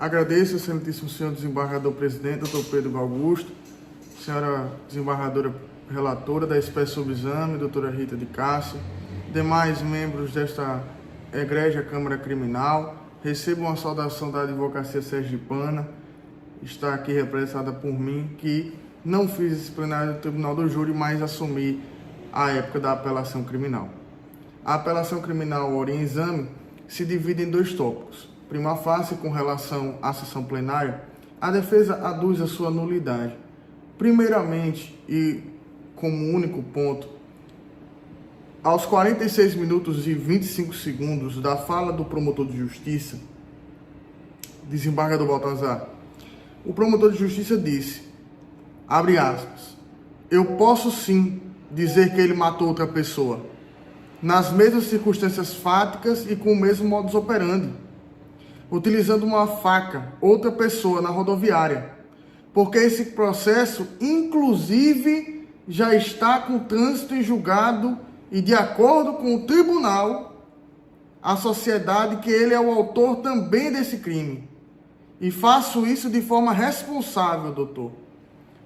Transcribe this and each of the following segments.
Agradeço ao excelentíssimo senhor desembargador presidente, doutor Pedro Augusto, senhora desembargadora relatora da espécie sob exame, doutora Rita de Cássia, demais membros desta egrégia Câmara Criminal. Recebo uma saudação da Advocacia Sergipana, está aqui representada por mim, que não fiz esse plenário do Tribunal do Júri, mas assumi a época da apelação criminal. A apelação criminal ora em exame se divide em dois tópicos. Prima facie, com relação à sessão plenária, a defesa aduz a sua nulidade. Primeiramente, e como único ponto, aos 46 minutos e 25 segundos da fala do promotor de justiça, desembargador Baltazar, o promotor de justiça disse, abre aspas, eu posso sim dizer que ele matou outra pessoa, nas mesmas circunstâncias fáticas e com o mesmo modus operandi, utilizando uma faca, outra pessoa na rodoviária, porque esse processo, inclusive, já está com trânsito em julgado e, de acordo com o tribunal, a sociedade que ele é o autor também desse crime. E faço isso de forma responsável, doutor.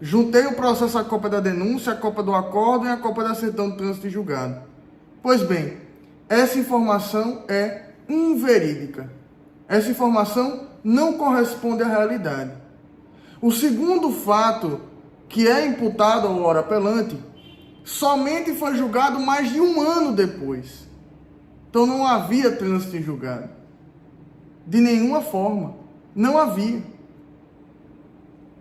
Juntei o processo à cópia da denúncia, à cópia do acordo e à cópia da certidão de trânsito em julgado. Pois bem, essa informação é inverídica. Essa informação não corresponde à realidade. O segundo fato, que é imputado ao ora apelante, somente foi julgado mais de um ano depois. Então não havia trânsito em julgado. De nenhuma forma. Não havia.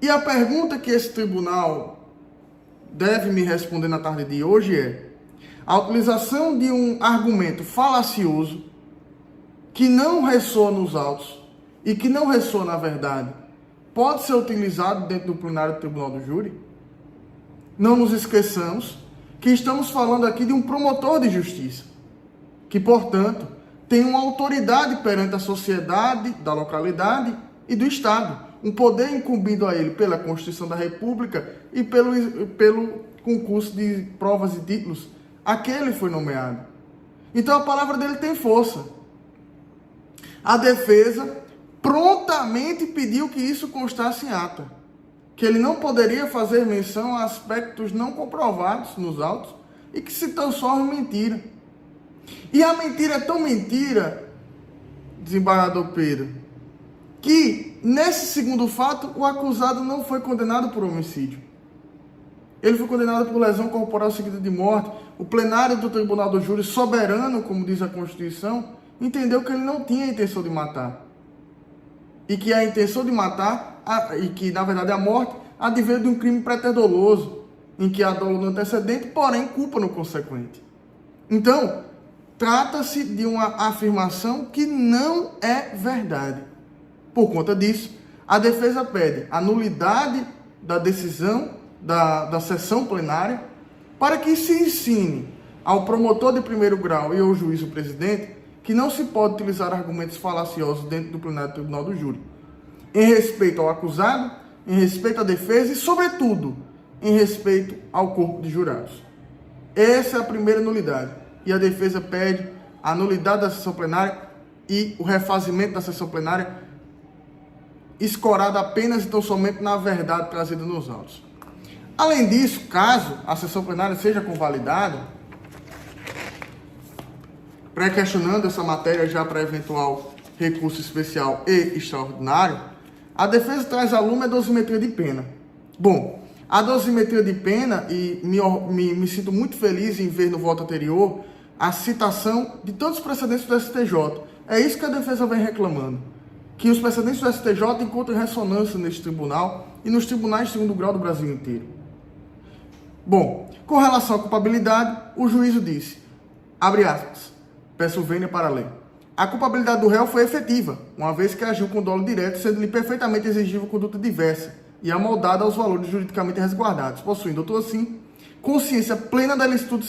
E a pergunta que esse tribunal deve me responder na tarde de hoje é: a utilização de um argumento falacioso que não ressoa nos autos e que não ressoa na verdade, pode ser utilizado dentro do plenário do Tribunal do Júri? Não nos esqueçamos que estamos falando aqui de um promotor de justiça, que, portanto, tem uma autoridade perante a sociedade, da localidade e do Estado, um poder incumbido a ele pela Constituição da República e pelo concurso de provas e títulos a que ele foi nomeado. Então a palavra dele tem força. A defesa prontamente pediu que isso constasse em ata, que ele não poderia fazer menção a aspectos não comprovados nos autos e que se transforma em mentira. E a mentira é tão mentira, desembargador Pedro, que nesse segundo fato o acusado não foi condenado por homicídio. Ele foi condenado por lesão corporal seguida de morte. O plenário do Tribunal do Júri, soberano, como diz a Constituição, entendeu que ele não tinha a intenção de matar. E que a intenção de matar, e que na verdade a morte, adveio de um crime preterdoloso, em que há dolo no antecedente, porém culpa no consequente. Então, trata-se de uma afirmação que não é verdade. Por conta disso, a defesa pede a nulidade da decisão da sessão plenária para que se ensine ao promotor de primeiro grau e ao juiz, o presidente, que não se pode utilizar argumentos falaciosos dentro do plenário do Tribunal do Júri, em respeito ao acusado, em respeito à defesa e, sobretudo, em respeito ao corpo de jurados. Essa é a primeira nulidade. E a defesa pede a nulidade da sessão plenária e o refazimento da sessão plenária escorada apenas e tão somente na verdade trazida nos autos. Além disso, caso a sessão plenária seja convalidada, pré-questionando essa matéria já para eventual recurso especial e extraordinário, a defesa traz a lume a dosimetria de pena. Bom, a dosimetria de pena, e me sinto muito feliz em ver no voto anterior a citação de todos os precedentes do STJ. É isso que a defesa vem reclamando, que os precedentes do STJ encontram ressonância neste tribunal e nos tribunais de segundo grau do Brasil inteiro. Bom, com relação à culpabilidade, o juízo disse, abre aspas, peço vênia para a lei. A culpabilidade do réu foi efetiva, uma vez que agiu com dolo direto, sendo-lhe perfeitamente exigível conduta diversa e amoldada aos valores juridicamente resguardados, possuindo, doutor, assim, consciência plena da ilicitude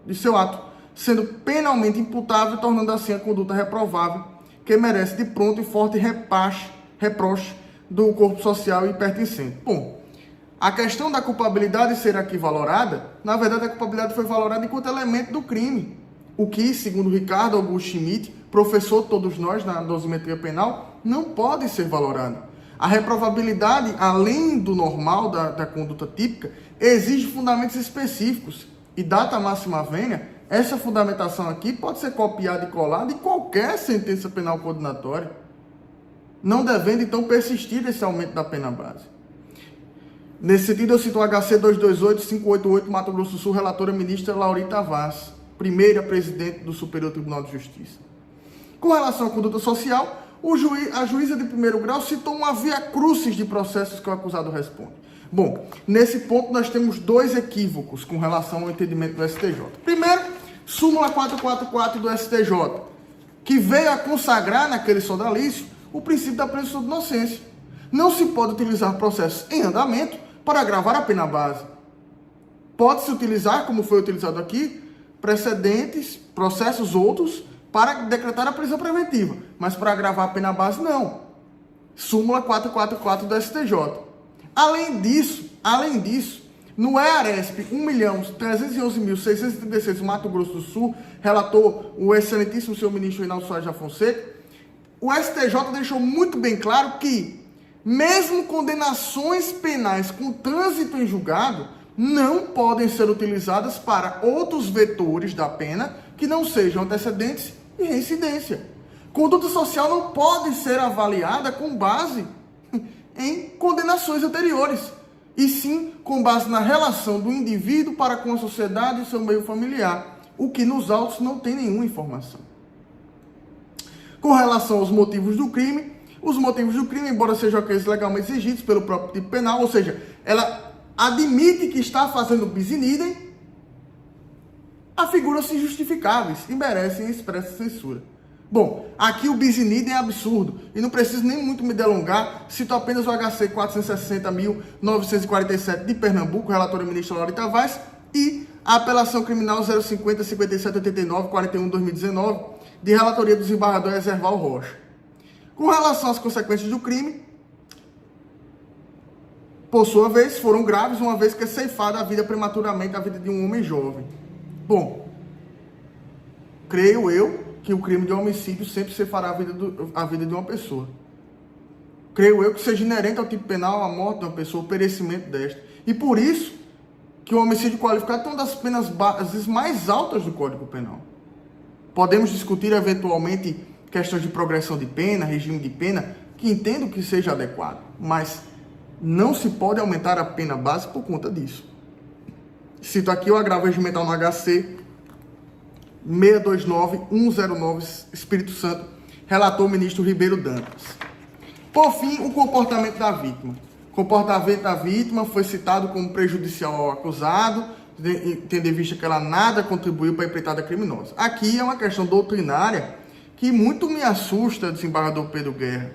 de seu ato, sendo penalmente imputável, tornando assim a conduta reprovável, que merece de pronto e forte reproche do corpo social e pertencente. Bom, a questão da culpabilidade ser aqui valorada, na verdade a culpabilidade foi valorada enquanto elemento do crime. O que, segundo Ricardo Augusto Schmidt, professor de todos nós na dosimetria penal, não pode ser valorado. A reprovabilidade, além do normal da conduta típica, exige fundamentos específicos. E data máxima vênia, essa fundamentação aqui pode ser copiada e colada em qualquer sentença penal condenatória, não devendo, então, persistir esse aumento da pena base. Nesse sentido, eu cito o HC 228-588, Mato Grosso do Sul, relatora ministra Laurita Vaz, primeira presidente do Superior Tribunal de Justiça. Com relação à conduta social, a juíza de primeiro grau citou uma via crucis de processos que o acusado responde. Bom, nesse ponto nós temos dois equívocos com relação ao entendimento do STJ. Primeiro, súmula 444 do STJ, que veio a consagrar naquele sodalício o princípio da presunção de inocência. Não se pode utilizar processos em andamento para agravar a pena base. Pode-se utilizar, como foi utilizado aqui, precedentes, processos outros, para decretar a prisão preventiva, mas para agravar a pena base, não. Súmula 444 do STJ. Além disso, no EARESP 1.311.636, Mato Grosso do Sul, relatou o excelentíssimo senhor ministro Reinaldo Soares da Fonseca, o STJ deixou muito bem claro que, mesmo condenações penais com trânsito em julgado, não podem ser utilizadas para outros vetores da pena que não sejam antecedentes e reincidência. Conduta social não pode ser avaliada com base em condenações anteriores, e sim com base na relação do indivíduo para com a sociedade e seu meio familiar, o que nos autos não tem nenhuma informação. Com relação aos motivos do crime, os motivos do crime, embora sejam aqueles legalmente exigidos pelo próprio tipo penal, ou seja, ela admite que está fazendo bis in idem, afiguram-se injustificáveis e merecem expressa censura. Bom, aqui o bis in idem é absurdo, e não preciso nem muito me delongar, cito apenas o HC 460.947 de Pernambuco, relator ministro Laurita Vaz, e a apelação criminal 050-5789-41-2019, de relatoria do desembargador Ezerval Rocha. Com relação às consequências do crime, por sua vez, foram graves, uma vez que é ceifada a vida prematuramente, a vida de um homem jovem. Bom, creio eu que o crime de homicídio sempre ceifará a vida de uma pessoa. Creio eu que seja inerente ao tipo penal a morte de uma pessoa, o perecimento desta. E por isso que o homicídio qualificado é uma das penas bases mais altas do Código Penal. Podemos discutir eventualmente questões de progressão de pena, regime de pena, que entendo que seja adequado, mas não se pode aumentar a pena base por conta disso. Cito aqui o agravo regimental no HC 629-109, Espírito Santo, relator o ministro Ribeiro Dantas. Por fim, o comportamento da vítima. O comportamento da vítima foi citado como prejudicial ao acusado, tendo em vista que ela nada contribuiu para a empreitada criminosa. Aqui é uma questão doutrinária que muito me assusta, desembargador Pedro Guerra,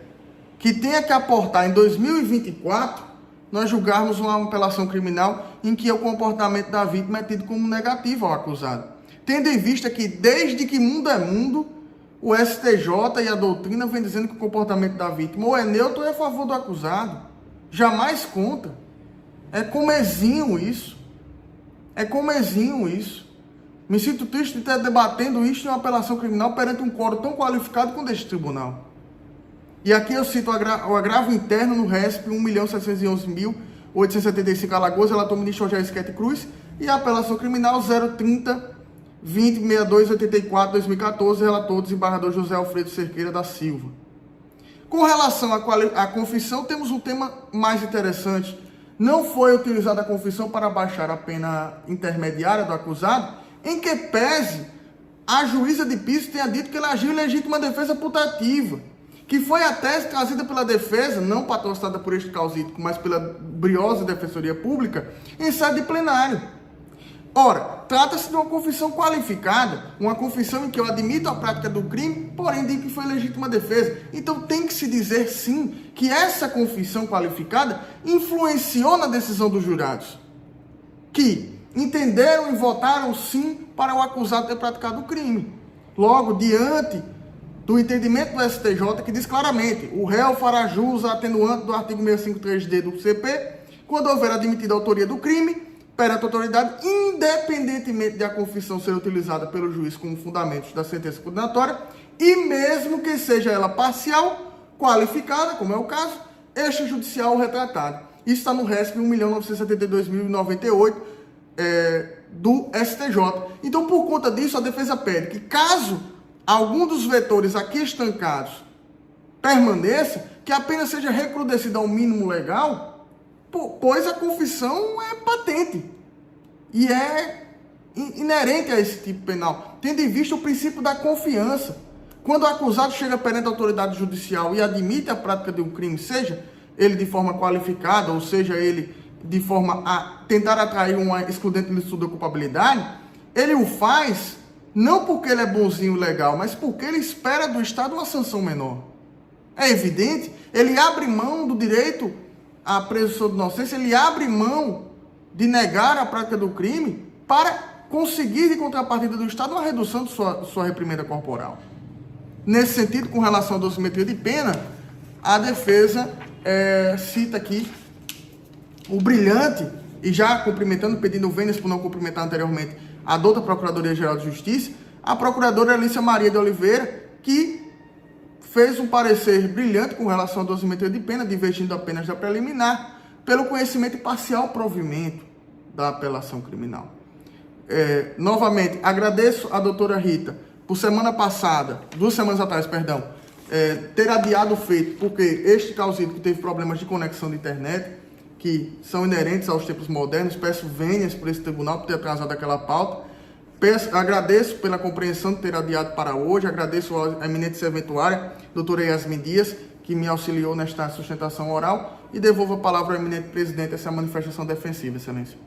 que tenha que aportar em 2024 nós julgarmos uma apelação criminal em que o comportamento da vítima é tido como negativo ao acusado. Tendo em vista que, desde que mundo é mundo, o STJ e a doutrina vem dizendo que o comportamento da vítima ou é neutro ou é a favor do acusado. Jamais contra. É comezinho isso. Me sinto triste de estar debatendo isso em uma apelação criminal perante um quórum tão qualificado como este tribunal. E aqui eu cito o agravo interno no RESP 1.711.875 Alagoas, relator ministro Rogério Schete Cruz, e a apelação criminal 030-2062-84-2014, relator desembargador José Alfredo Cerqueira da Silva. Com relação à confissão, temos um tema mais interessante. Não foi utilizada a confissão para baixar a pena intermediária do acusado, em que pese a juíza de piso tenha dito que ele agiu em legítima defesa putativa, que foi a tese trazida pela defesa, não patrocinada por este causídico, mas pela briosa Defensoria Pública, em sede de plenário. Ora, trata-se de uma confissão qualificada, uma confissão em que eu admito a prática do crime, porém digo que foi legítima defesa. Então tem que se dizer sim que essa confissão qualificada influenciou na decisão dos jurados, que entenderam e votaram sim para o acusado ter praticado o crime. Logo, diante do entendimento do STJ, que diz claramente: o réu fará jus à atenuante do artigo 653D do CP, quando houver admitida a autoria do crime perante a autoridade, independentemente de a confissão ser utilizada pelo juiz como fundamento da sentença condenatória, e mesmo que seja ela parcial, qualificada, como é o caso, extrajudicial ou retratado. Isso está no RESP 1.972.098 do STJ. Então, por conta disso, a defesa pede que, caso algum dos vetores aqui estancados permaneça, que a pena seja recrudescida ao mínimo legal, pois a confissão é patente e é inerente a esse tipo penal, tendo em vista o princípio da confiança. Quando o acusado chega perante a autoridade judicial e admite a prática de um crime, seja ele de forma qualificada, ou seja ele de forma a tentar atrair uma excludente ilícito da culpabilidade, ele o faz não porque ele é bonzinho legal, mas porque ele espera do Estado uma sanção menor. É evidente, ele abre mão do direito à presunção de inocência, ele abre mão de negar a prática do crime para conseguir, de contrapartida do Estado, uma redução de sua reprimenda corporal. Nesse sentido, com relação à dosimetria de pena, a defesa cita aqui o brilhante, e já cumprimentando, pedindo vênias por não cumprimentar anteriormente a douta Procuradoria-Geral de Justiça, a procuradora Alicia Maria de Oliveira, que fez um parecer brilhante com relação à dosimetria de pena, divergindo apenas da preliminar, pelo conhecimento e parcial provimento da apelação criminal. Novamente, agradeço à doutora Rita por 2 semanas atrás, ter adiado o feito, porque este causito que teve problemas de conexão de internet, que são inerentes aos tempos modernos, peço vênias por esse tribunal por ter atrasado aquela pauta. Agradeço pela compreensão de ter adiado para hoje, agradeço à eminente serventuária, doutora Yasmin Dias, que me auxiliou nesta sustentação oral, e devolvo a palavra ao eminente presidente, essa manifestação defensiva, excelência.